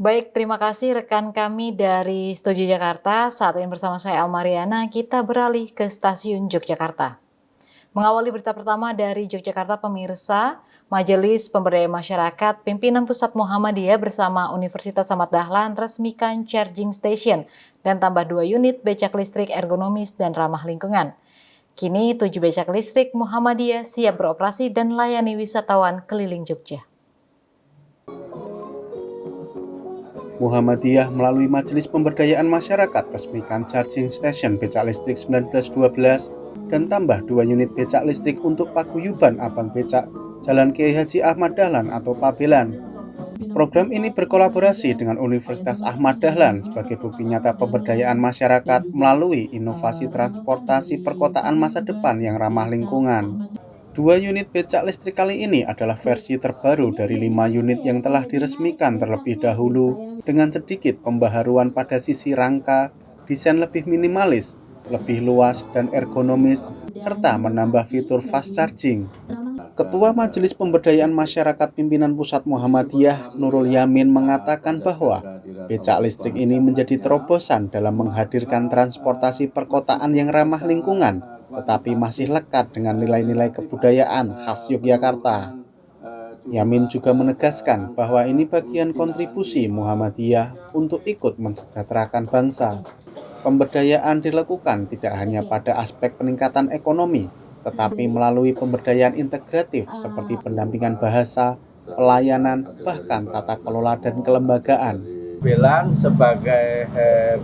Baik, terima kasih rekan kami dari Studio Jakarta. Saat ini bersama saya Almariana, kita beralih ke stasiun Yogyakarta. Mengawali berita pertama dari Yogyakarta, pemirsa, Majelis Pemberdayaan Masyarakat Pimpinan Pusat Muhammadiyah bersama Universitas Ahmad Dahlan resmikan charging station dan tambah 2 unit becak listrik ergonomis dan ramah lingkungan. Kini 7 becak listrik Muhammadiyah siap beroperasi dan layani wisatawan keliling Jogja. Muhammadiyah melalui Majelis Pemberdayaan Masyarakat resmikan charging station becak listrik 1912 dan tambah 2 unit becak listrik untuk paguyuban Abang Becak Jalan Kiai Haji Ahmad Dahlan atau Pabelan. Program ini berkolaborasi dengan Universitas Ahmad Dahlan sebagai bukti nyata pemberdayaan masyarakat melalui inovasi transportasi perkotaan masa depan yang ramah lingkungan. 2 unit becak listrik kali ini adalah versi terbaru dari 5 unit yang telah diresmikan terlebih dahulu dengan sedikit pembaharuan pada sisi rangka, desain lebih minimalis, lebih luas dan ergonomis, serta menambah fitur fast charging. Ketua Majelis Pemberdayaan Masyarakat Pimpinan Pusat Muhammadiyah Nurul Yamin mengatakan bahwa becak listrik ini menjadi terobosan dalam menghadirkan transportasi perkotaan yang ramah lingkungan, tetapi masih lekat dengan nilai-nilai kebudayaan khas Yogyakarta. Yamin juga menegaskan bahwa ini bagian kontribusi Muhammadiyah untuk ikut mensejahterakan bangsa. Pemberdayaan dilakukan tidak hanya pada aspek peningkatan ekonomi, tetapi melalui pemberdayaan integratif seperti pendampingan bahasa, pelayanan, bahkan tata kelola dan kelembagaan. Belan sebagai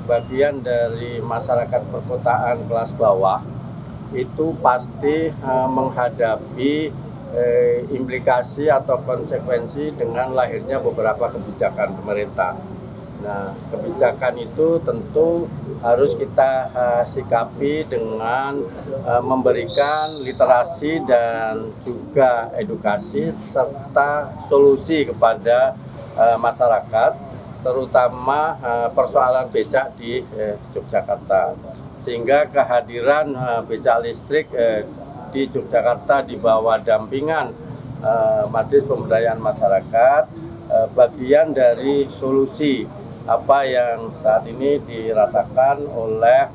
bagian dari masyarakat perkotaan kelas bawah itu pasti menghadapi implikasi atau konsekuensi dengan lahirnya beberapa kebijakan pemerintah. Nah, kebijakan itu tentu harus kita sikapi dengan memberikan literasi dan juga edukasi serta solusi kepada masyarakat, terutama persoalan becak di Yogyakarta. Sehingga kehadiran becak listrik di Yogyakarta di bawah dampingan Majelis Pemberdayaan Masyarakat bagian dari solusi apa yang saat ini dirasakan oleh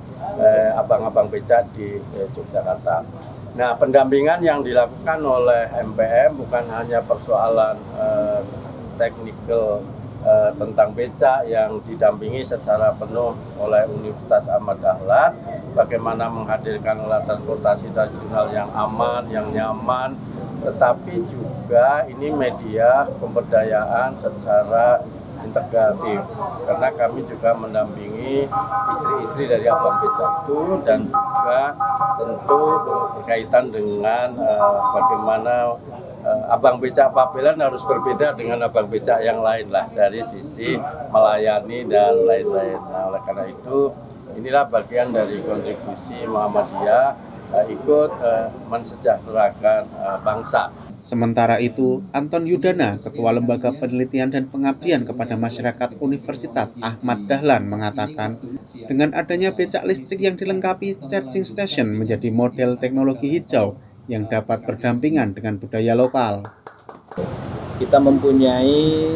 abang-abang becak di Yogyakarta. Nah, pendampingan yang dilakukan oleh MPM bukan hanya persoalan teknikal tentang becak yang didampingi secara penuh oleh Universitas Ahmad Dahlan, bagaimana menghadirkan alat transportasi tradisional yang aman, yang nyaman, tetapi juga ini media pemberdayaan secara integratif, karena kami juga mendampingi istri-istri dari abang becak itu dan juga tentu berkaitan dengan bagaimana abang becak Pabelan harus berbeda dengan abang becak yang lain lah dari sisi melayani dan lain-lain. Nah, oleh karena itu inilah bagian dari kontribusi Muhammadiyah ikut mensejahterakan bangsa. Sementara itu, Anton Yudana, Ketua Lembaga Penelitian dan Pengabdian kepada Masyarakat Universitas Ahmad Dahlan mengatakan, dengan adanya becak listrik yang dilengkapi charging station menjadi model teknologi hijau yang dapat berdampingan dengan budaya lokal. Kita mempunyai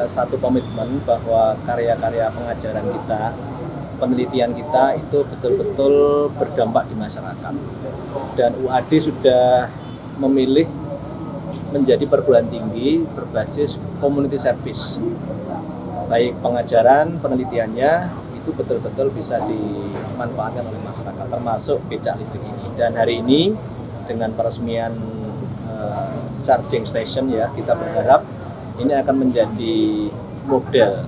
satu komitmen bahwa karya-karya pengajaran kita, penelitian kita itu betul-betul berdampak di masyarakat. Dan UAD sudah memilih menjadi perguruan tinggi berbasis community service. Baik pengajaran, penelitiannya itu betul-betul bisa dimanfaatkan oleh masyarakat, termasuk becak listrik ini. Dan hari ini dengan peresmian charging station ya, kita berharap ini akan menjadi model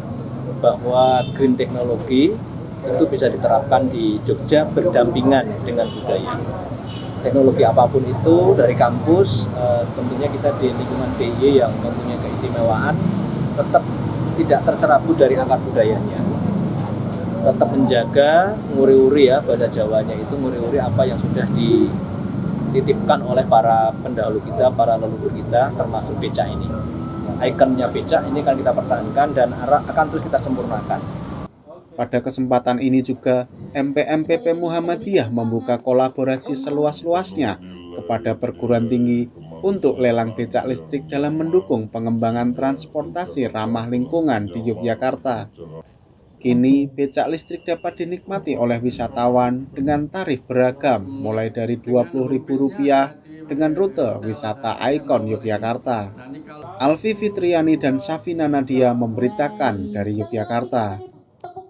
bahwa green technology itu bisa diterapkan di Jogja berdampingan dengan budaya. Teknologi apapun itu dari kampus, tentunya kita di lingkungan DIY yang mempunyai keistimewaan tetap tidak tercerabut dari akar budayanya, tetap menjaga nguri-uri ya, bahasa Jawanya itu nguri-uri apa yang sudah dititipkan oleh para pendahulu kita, para leluhur kita, termasuk becak ini. Ikonnya becak ini kan kita pertahankan dan akan terus kita sempurnakan. Pada kesempatan ini juga, MPMPP Muhammadiyah membuka kolaborasi seluas-luasnya kepada perguruan tinggi untuk lelang becak listrik dalam mendukung pengembangan transportasi ramah lingkungan di Yogyakarta. Kini, becak listrik dapat dinikmati oleh wisatawan dengan tarif beragam mulai dari Rp20.000 dengan rute wisata ikon Yogyakarta. Alfi Fitriani dan Safina Nadia memberitakan dari Yogyakarta.